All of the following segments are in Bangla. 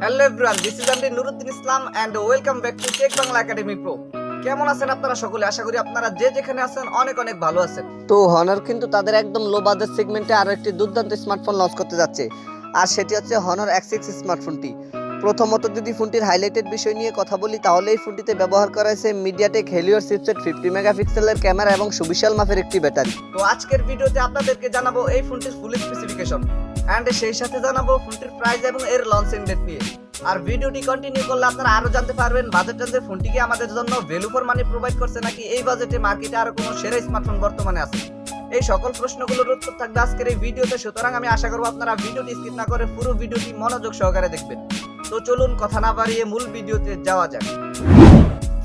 Hello everyone, this is MD Nuruddin Islam and welcome back to Tech Bangla Academy Pro. কেমন আছেন আপনারা সকলে? আশা করি আপনারা যে যেখানে আছেন অনেক অনেক ভালো আছেন। তো হনার কিন্তু তাদের একদম লো বাজেট সেগমেন্টে আরো একটি দুর্দান্ত স্মার্টফোন লঞ্চ করতে যাচ্ছে, আর সেটি হচ্ছে হনার X6 স্মার্টফোনটি। প্রথমত যদি ফোনটির হাইলাইটেড বিষয় নিয়ে কথা বলি, তাহলে এই ফোনটিতে ব্যবহার করা হয়েছে মিডিয়াটেক হেলিওর চিপসেট 50 মেগাপিক্সেলের ক্যামেরা এবং সুবিশাল মাপের একটি ব্যাটারি। তো আজকের ভিডিওতে আপনাদেরকে জানাবো এই ফোনটির ফুল স্পেসিফিকেশন এন্ড সেই সাথে জানাবো ফোনটির প্রাইস এবং এর লঞ্চিং ডেট নিয়ে। আর ভিডিওটি কন্টিনিউ করলে আপনারা আরো জানতে পারবেন বাজেট যে ফোনটি কি আমাদের জন্য ভ্যালু ফর মানি প্রোভাইড করছে, নাকি এই বাজেটে মার্কেটে আর কোনো সেরা স্মার্টফোন বর্তমানে আছে। এই সকল প্রশ্নগুলোর উত্তর থাকবে আজকের এই ভিডিওতে, সুতরাং আমি আশা করব আপনারা ভিডিওটি স্কিপ না করে পুরো ভিডিওটি মনোযোগ সহকারে দেখবেন। তো চলুন কথা না বাড়িয়ে মূল ভিডিওতে যাওয়া যাক।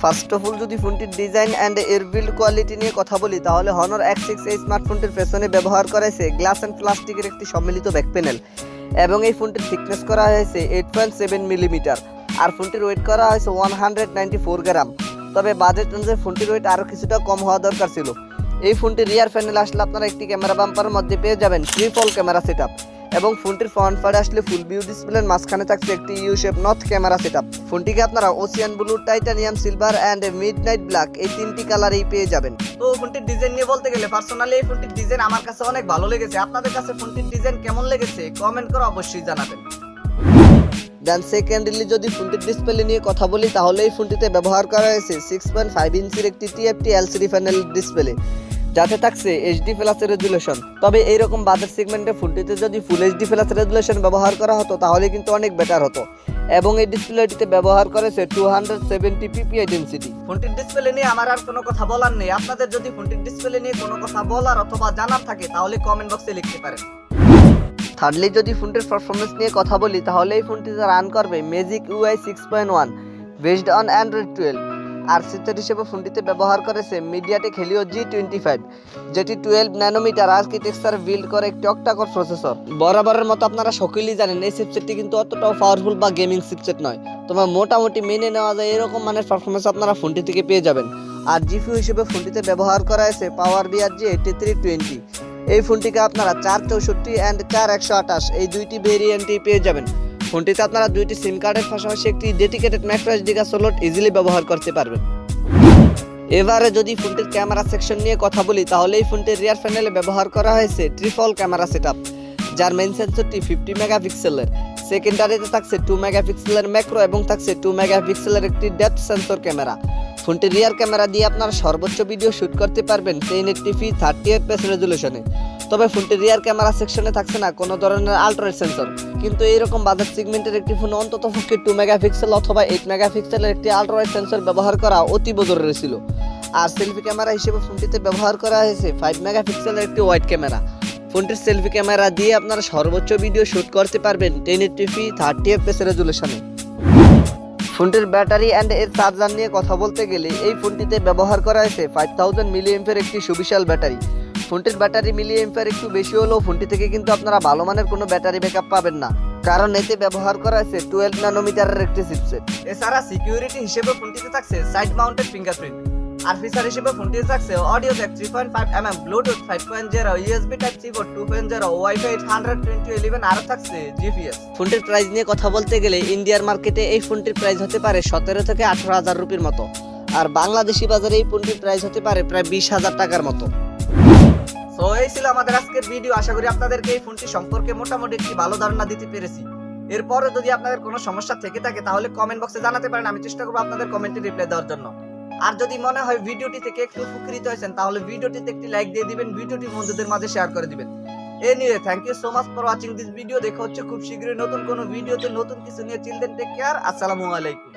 ফার্স্ট অফ অল যদি ফোনটির ডিজাইন অ্যান্ড এর বিল্ড কোয়ালিটি নিয়ে কথা বলি, তাহলে হনর X6 এই স্মার্টফোনটির পেছনে ব্যবহার করা হয়েছে গ্লাস অ্যান্ড প্লাস্টিকের একটি সম্মিলিত ব্যাক প্যানেল, এবং এই ফোনটির থিকনেস করা হয়েছে 8.7 মিলিমিটার, আর ফোনটির ওয়েট করা হয়েছে 194 গ্রাম। তবে বাজেট অনুযায়ী ফোনটির ওয়েট আরও কিছুটা কম হওয়া দরকার ছিল। এই ফোনটির রিয়ার প্যানেল আসলে আপনারা একটি ক্যামেরা বাম্পারের মধ্যে পেয়ে যাবেন ট্রিপল ক্যামেরা সেটআপ, এবং ফোনটির ফ্রন্ট পার্টে আসলে ফুল ভিউ ডিসপ্লের মাঝখানে থাকছে একটি ইউ শেপ নর্থ ক্যামেরা সেটআপ। ফোনটিকে আপনারা ocean blue, titanium silver and midnight black এই তিনটি কালারেই পেয়ে যাবেন। তো ফোনটির ডিজাইন নিয়ে বলতে গেলে পার্সোনালি এই ফোনটির ডিজাইন আমার কাছে অনেক ভালো লেগেছে। আপনাদের কাছে ফোনটির ডিজাইন কেমন লেগেছে কমেন্ট করে অবশ্যই জানাবেন। দেন সেকেন্ডলি যদি ফোনটির ডিসপ্লে নিয়ে কথা বলি, তাহলে এই ফোনটিতে ব্যবহার করা হয়েছে 6.5 ইঞ্চির একটি TFT LCD প্যানেল ডিসপ্লে, যাতে থাকছে HD প্লাস রেজুলেশন। তবে এইরকম বাজেট সেগমেন্টে ফোনটিতে যদি ফুল HD প্লাস রেজুলেশন ব্যবহার করা হতো তাহলে কিন্তু অনেক বেটার হতো, এবং এই ডিসপ্লেটিতে ব্যবহার করেছে 270 ppi ডেনসিটি। ফোনটির ডিসপ্লে নিয়ে আমার আর কোনো কথা বলার নেই। আপনাদের যদি ফোনটির ডিসপ্লে নিয়ে কোনো কথা বলার অথবা জানার থাকে তাহলে কমেন্ট বক্সে লিখতে পারেন। থার্ডলি যদি ফোনটির পারফরমেন্স নিয়ে কথা বলি, তাহলে এই ফোনটিতে রান করবে Magic UI 6.1 based on Android 12, আর চিপসেট হিসেবে ফোনটিতে ব্যবহার করেছে মিডিয়াটেক হেলিও G25, যেটি 12 ন্যানোমিটার আর্কিটেকচার বিল্ড করে একটি অক্টাকোর প্রসেসর। বরাবরের মতো আপনারা সকলেই জানেন এই চিপসেটটি কিন্তু অতটাও পাওয়ারফুল বা গেমিং চিপসেট নয়, তবে মোটামুটি মেনে নেওয়া যায় এরকম মানের পারফরমেন্স আপনারা ফোনটি থেকে পেয়ে যাবেন। আর জিপিইউ হিসেবে ফোনটিতে ব্যবহার করা হয়েছে পাওয়ার G8320। এই ফোনটিকে আপনারা 464 অ্যান্ড 4128 এই দুইটি ভেরিয়েন্টই পেয়ে যাবেন। ফোনটিতে আপনারা দুইটি সিম কার্ডের পাশাপাশি একটি dedicated microSD card slot easily ব্যবহার করতে পারবেন। এবারে যদি ফোনটির ক্যামেরা সেকশন নিয়ে কথা বলি, তাহলে এই ফোনটির রিয়ার প্যানেলে ব্যবহার করা হয়েছে ট্রিপল ক্যামেরা সেটআপ, যার মেইন সেন্সরটি 50 মেগাপিক্সেলের, সেকেন্ডারিতে থাকছে 2 মেগাপিক্সেলের ম্যাক্রো এবং থাকছে 2 মেগাপিক্সেলের একটি ডেপথ সেন্সর ক্যামেরা। ফোনটির রিয়ার ক্যামেরা দিয়ে আপনারা সর্বোচ্চ ভিডিও শুট করতে পারবেন 1080p 30 fps রেজুলেশনে। তবে ফোনটির রিয়ার ক্যামেরা সেকশনে থাকছে না কোনো ধরনের আল্ট্রাওয়েড সেন্সর, কিন্তু এইরকম বাজেট সেগমেন্টের একটি ফোন অন্তত পক্ষে 2 মেগাপিক্সেল অথবা 8 মেগাপিক্সেলের একটি আল্ট্রাওয়েড সেন্সর ব্যবহার করা অতীব জরুরি ছিল। আর সেলফি ক্যামেরা হিসেবে ফোনটিতে ব্যবহার করা হয়েছে 5 মেগাপিক্সেলের একটি ওয়াইড ক্যামেরা। ফোনটির সেলফি ক্যামেরা দিয়ে আপনারা সর্বোচ্চ ভিডিও শুট করতে পারবেন 1080p 30 fps রেজুলেশনে। ফোনটির ব্যাটারি অ্যান্ড এর চার্জার নিয়ে কথা বলতে গেলে, এই ফোনটিতে ব্যবহার করা হয়েছে 5000 মিলিঅ্যাম্পের একটি সুবিশাল ব্যাটারি। ফোনটির ব্যাটারি মিলিঅ্যাম্পের একটু বেশি হলেও ফোনটি থেকে কিন্তু আপনারা ভালো মানের কোনো ব্যাটারি ব্যাকআপ পাবেন না, কারণ এতে ব্যবহার করা হয়েছে 12 ন্যানোমিটারের একটি চিপসেট। এছাড়া সিকিউরিটি হিসেবে ফোনটিতে থাকছে সাইড মাউন্টেড ফিঙ্গারপ্রিন্ট, আর ফিচার হিসেবে ফোনটিতে থাকছে audio Jack 3.5mm, Bluetooth 5.0, USB Type-C port 2.0, wifi 100/2011, আর থাকছে GPS। ফোনটির প্রাইস নিয়ে কথা বলতে গেলে ইন্ডিয়ার মার্কেটে এই ফোনটির প্রাইস হতে পারে 17 থেকে 18,000 রুপির মতো, আর বাংলাদেশি বাজারে এই ফোনটির প্রাইস হতে পারে প্রায় 20,000 টাকার মতো। সো এই ছিল আমাদের আজকের ভিডিও। আশা করি আপনাদেরকে এই ফোনটি সম্পর্কে মোটামুটি একটি ভালো ধারণা দিতে পেরেছি। এরপরে যদি আপনাদের কোনো সমস্যা থেকে থাকে তাহলে কমেন্ট বক্সে জানাতে পারেন, আমি চেষ্টা করবো আপনাদের কমেন্টে রিপ্লাই দেওয়ার জন্য। আর যদি মনে হয় ভিডিওটি থেকে একটু উপকৃত হয়েছেন তাহলে ভিডিওটিতে একটি লাইক দিয়ে দিবেন, ভিডিওটি বন্ধুদের মাঝে শেয়ার করে দিবেন। Anyway, thank you so much for watching this video. দেখা হচ্ছে খুব শীঘ্রই নতুন কোনো ভিডিওতে নতুন কিছু নিয়ে। চিল দেন, টেক কেয়ার, আসসালামু আলাইকুম।